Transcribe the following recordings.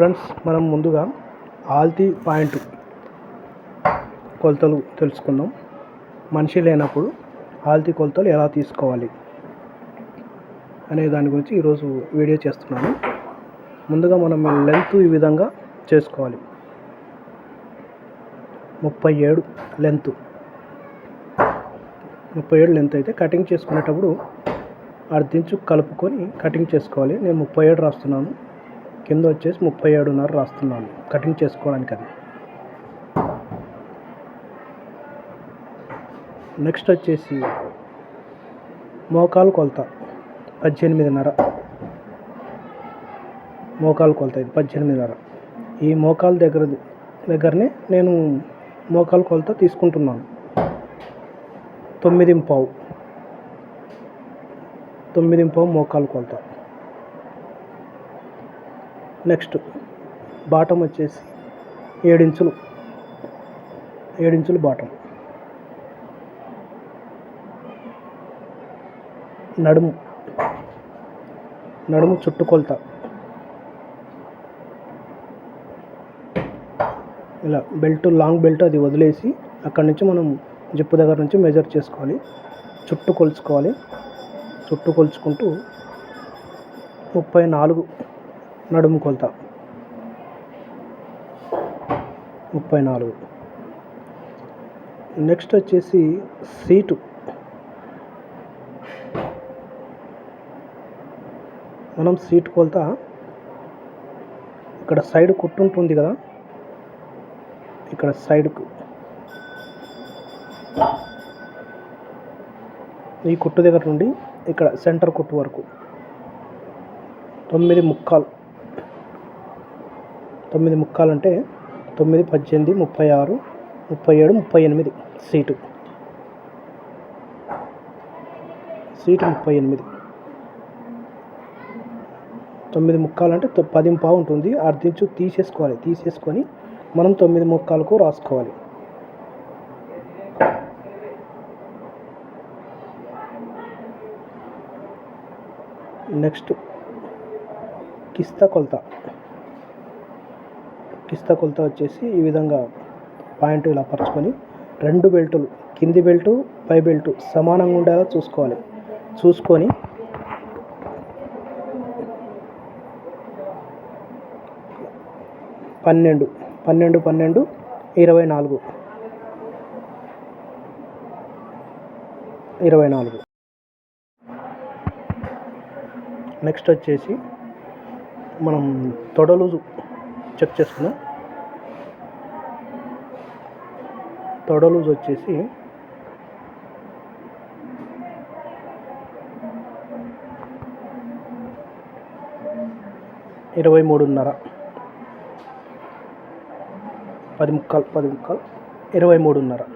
Friends, మనం ముందుగా ఆల్తీ point కొలతలు తెలుసుకుందాం. మనిషి లేనప్పుడు ఆల్తీ కొలతలు ఎలా తీసుకోవాలి అనే దాని గురించి ఈరోజు వీడియో చేస్తున్నాను. ముందుగా మనం లెంత్ ఈ విధంగా చేసుకోవాలి. 37 లెంత్ 37 లెంత్ అయితే కటింగ్ చేసుకునేటప్పుడు అర్ధించు కలుపుకొని కటింగ్ చేసుకోవాలి. నేను 37 రాస్తున్నాను, కింద వచ్చేసి 37.5 రాస్తున్నాను కటింగ్ చేసుకోవడానికి. అది నెక్స్ట్ వచ్చేసి మోకాలు కొలత 18.5. మోకాలు కొలత ఇది 18.5. ఈ మోకాలు దగ్గరనే నేను మోకాలు కొలత తీసుకుంటున్నాను. 9.5 మోకాలు కొలత. నెక్స్ట్ బాటం వచ్చేసి 7 ఇంచులు బాటం. నడుము చుట్టు కొలత ఇలా బెల్ట్, లాంగ్ బెల్ట్ అది వదిలేసి అక్కడి నుంచి మనం జిప్పు దగ్గర నుంచి మెజర్ చేసుకోవాలి. చుట్టు కొలుచుకోవాలి. చుట్టు కొలుచుకుంటూ 34 నడుము కొలత. 34. నెక్స్ట్ వచ్చేసి సీటు. మనం సీట్ కొలత ఇక్కడ సైడ్ కుట్టు ఉంటుంది కదా, ఇక్కడ సైడ్కు ఈ కుట్టు దగ్గర నుండి ఇక్కడ సెంటర్ కుట్టు వరకు 9 ముక్కాలు. 9 ముక్కాలు అంటే 9, 18, 36, 37, 38 సీటు 38. 9 ముక్కాలు అంటే 10.5 ఉంటుంది. అర్ధించు తీసేసుకొని మనం 9 ముక్కాలకు రాసుకోవాలి. నెక్స్ట్ కిస్తా కొలత. వచ్చేసి ఈ విధంగా పాయింట్ ఇలా పరుచుకొని 2 బెల్టులు, కింది బెల్టు పై బెల్టు సమానంగా ఉండేలా చూసుకొని 12, 24. నెక్స్ట్ వచ్చేసి మనం తొడ లూజు చెక్ చేసుకున్నాం. తొడ లూజు వచ్చేసి 23.5. 10 ముక్కాలు 23.5.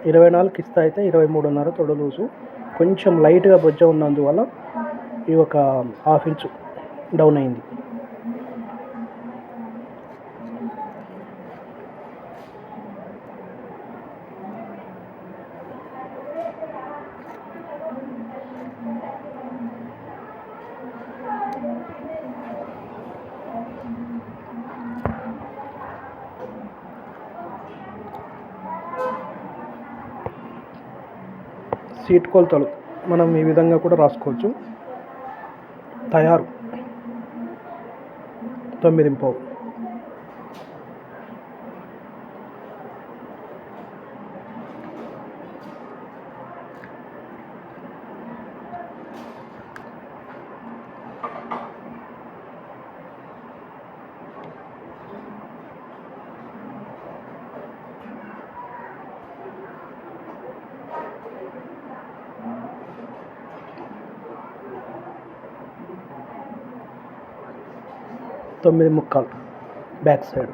24 కిస్తా అయితే 23.5 తొడ లూజు. కొంచెం లైట్గా బొజ్జ ఉన్నందువల్ల ఈ ఒక 1/2 ఇంచు డౌన్ అయింది. సీట్ కొలతలు మనం ఈ విధంగా కూడా రాసుకోవచ్చు. తయారు 9.5. తొమ్మిది ముక్కాలు బ్యాక్ సైడ్.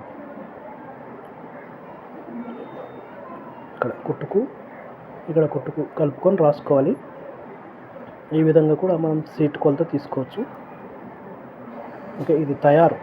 ఇక్కడ కుట్టుకు కలుపుకొని రాసుకోవాలి. ఈ విధంగా కూడా మనం సీట్ కొలత తీసుకోవచ్చు. ఓకే, ఇది తయారు.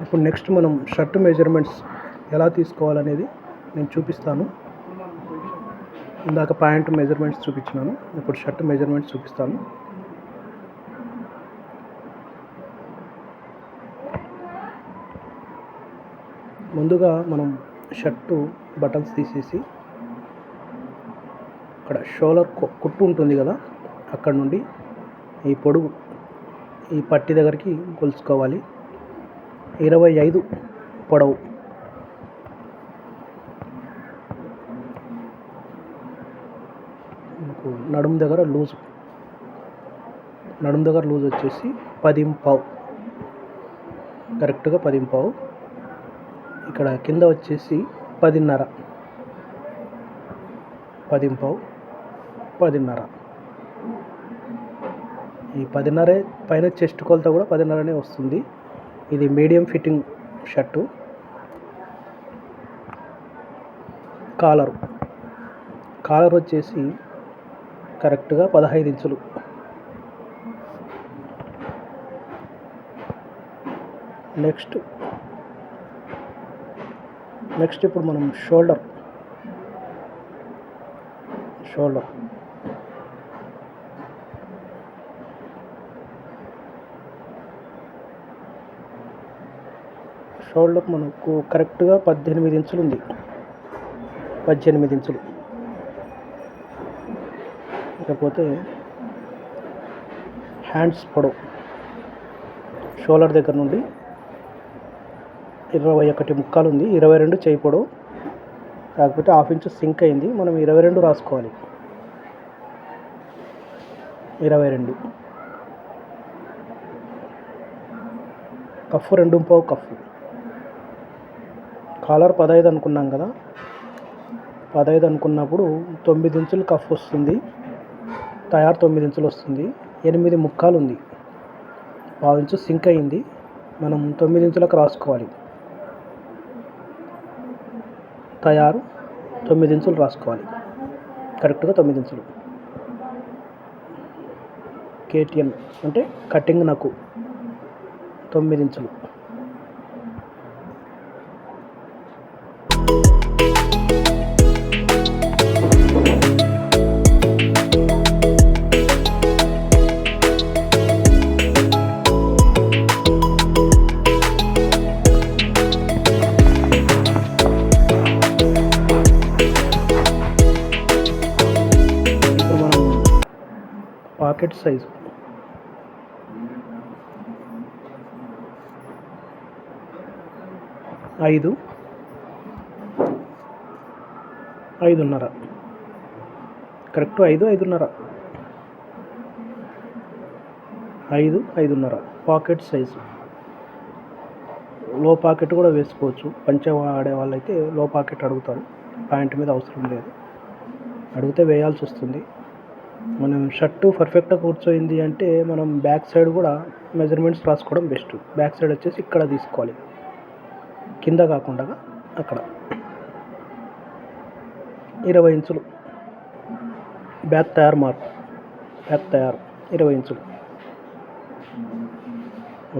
ఇప్పుడు నెక్స్ట్ మనం షర్ట్ మెజర్మెంట్స్ ఎలా తీసుకోవాలనేది నేను చూపిస్తాను. ఇందాక ప్యాంట్ మెజర్మెంట్స్ చూపించినాను, ఇప్పుడు షర్ట్ మెజర్మెంట్స్ చూపిస్తాను. ముందుగా మనం షర్టు బటన్స్ తీసేసి అక్కడ షోలర్ కుట్టు ఉంటుంది కదా, అక్కడ నుండి ఈ పొడుగు ఈ పట్టి దగ్గరికి కొలుచుకోవాలి. 25 పొడవు, నడుము దగ్గర లూజ్ వచ్చేసి 10.5, కరెక్ట్గా 10.5. ఇక్కడ కింద వచ్చేసి 10.5, 10.5. ఈ 10.5 పైన చెస్ట్ కొలత కూడా 10.5 వస్తుంది. ఇది మీడియం ఫిట్టింగ్ షర్టు. కాలర్ వచ్చేసి కరెక్ట్గా 15 ఇంచులు. నెక్స్ట్ ఇప్పుడు మనం షోల్డర్ మనకు కరెక్ట్గా 18 ఇంచులు ఉంది. 18 ఇంచులు. లేకపోతే హ్యాండ్స్ పొడవు షోల్డర్ దగ్గర నుండి 21 ముక్కాలు ఉంది. 22 చేయి పొడవు, కాకపోతే 1/2 ఇంచు సింక్ అయింది. మనం 22 రాసుకోవాలి. 22. Cough 2.5 cough. కాలర్ 15 అనుకున్నాం కదా, 15 అనుకున్నప్పుడు 9 ఇంచులు కఫ్ వస్తుంది. తయారు 9 ఇంచులు వస్తుంది. 8 ముక్కాలు ఉంది. 1/2 ఇంచు సింక్ అయింది. మనం 9 ఇంచులకు రాసుకోవాలి. తయారు 9 ఇంచులు రాసుకోవాలి. కరెక్ట్గా 9 ఇంచులు. కేటిఎన్ అంటే కటింగ్ నాకు 9 ఇంచులు. Pocket size 5, 5.5. Correct 5, 5.5. 5, 5.5 pocket size. లో పాకెట్ కూడా వేసుకోవచ్చు. పంచ వాడే వాళ్ళైతే లో పాకెట్ అడుగుతారు. ప్యాంట్ మీద అవసరం లేదు. అడిగితే వేయాల్సి వస్తుంది. మనం షర్టు పర్ఫెక్ట్గా కూర్చోయింది అంటే మనం బ్యాక్ సైడ్ కూడా మెజర్మెంట్స్ రాసుకోవడం బెస్ట్. బ్యాక్ సైడ్ వచ్చేసి ఇక్కడ తీసుకోవాలి, కింద కాకుండా అక్కడ. 20 ఇంచులు బ్యాక్ తయారు 20 ఇంచులు.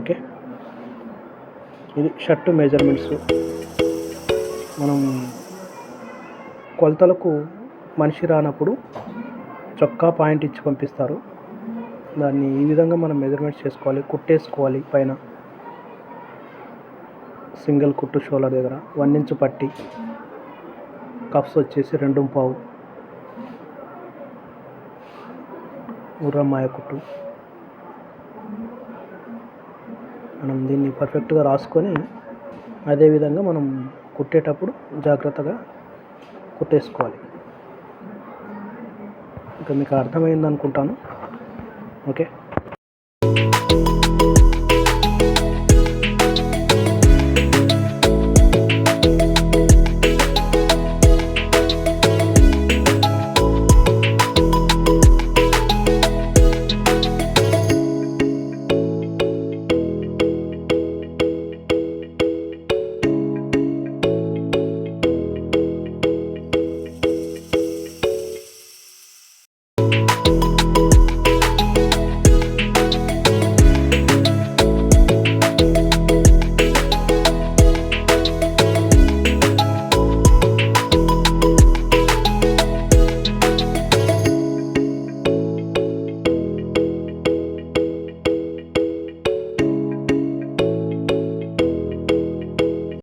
ఓకే, ఇది షర్టు మెజర్మెంట్స్. మనం కొలతలకు మనిషి రానప్పుడు చొక్కా పాయింట్ ఇచ్చి పంపిస్తారు. దాన్ని ఈ విధంగా మనం మెజర్మెంట్స్ చేసుకోవాలి. కుట్టేసుకోవాలి. పైన సింగిల్ కుట్టు షోల్డర్ దగ్గర 1 ఇంచు పట్టి. కఫ్స్ వచ్చేసి 2.5. ఉర్రమ్మాయ కుట్టు. మనం దీన్ని పర్ఫెక్ట్గా రాసుకొని అదేవిధంగా మనం కుట్టేటప్పుడు జాగ్రత్తగా కుట్టేసుకోవాలి. ఇంకా మీకు అర్థమైంది అనుకుంటాను. ఓకే.